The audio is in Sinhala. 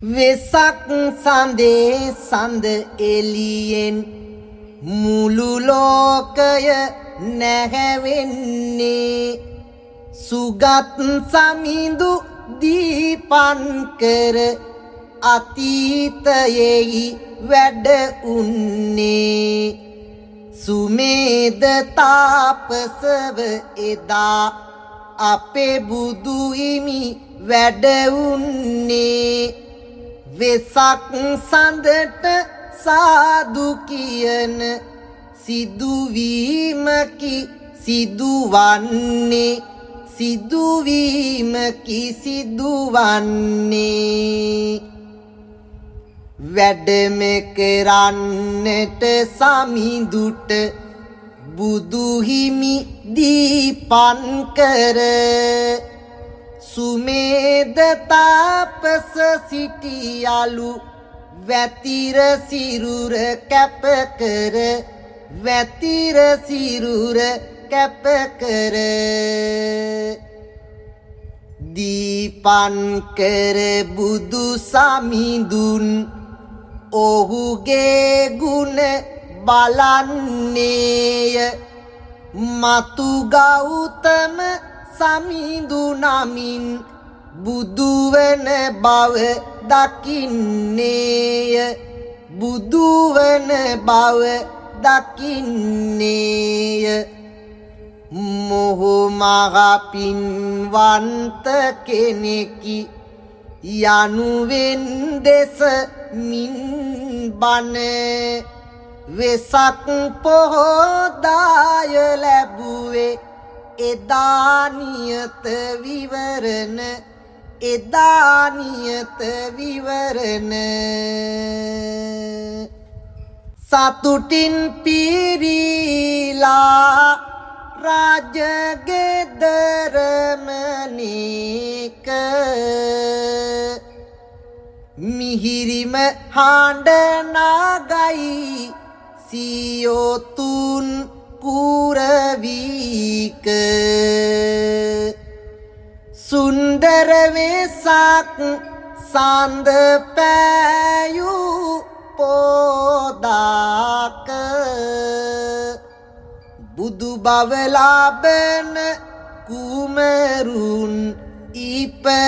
වෙසක් සඳේ සඳ එළියෙන් මුළු ලෝකය නැහැවෙන්නේ සුගත් සමිඳු දීපන් කර අතීතයෙහි වැඩ උන්නේ සුමේද තාපසව එදා අපේ බුදු හිමි වැඩ උන්නේ වෙසක් සඳට සාදු කියන සිදුවීමකි සිදුවන්නේ සිදුවීමකි සිදුවන්නේ වැඩම කරන්නට සමිඳුට බුදු හිමි දීපන් කර සුමේද තාපස සිටියලු වැතිර සිරුර කැප කර වැතිර සිරුර කැප කර දීපන් කර බුදු සමිඳුන් ඔහුගේ ගුණ බලන්නේය මතු ගෞතම සමිඳු නමින් බුදුවන බව දකින්නේය බුදුවන බව දකින්නේය මොහු මහ පින්වන්ත කෙනෙකි යනුවෙන් දෙසමින් බණ වෙසක් පොහොදාය ලැබුවේ එදා නියත විවරණ එදා නියත විවරණ සතුටින් පිරීලා රාජගෙදරමනේක මිහිරිම හඬ නාගයි සියොතුන් කුරවීක සුන්දර වෙසක් සඳ පෑයූ පෝදාක බුදු බව ලබන කුමරුන් ඉපදුනසේක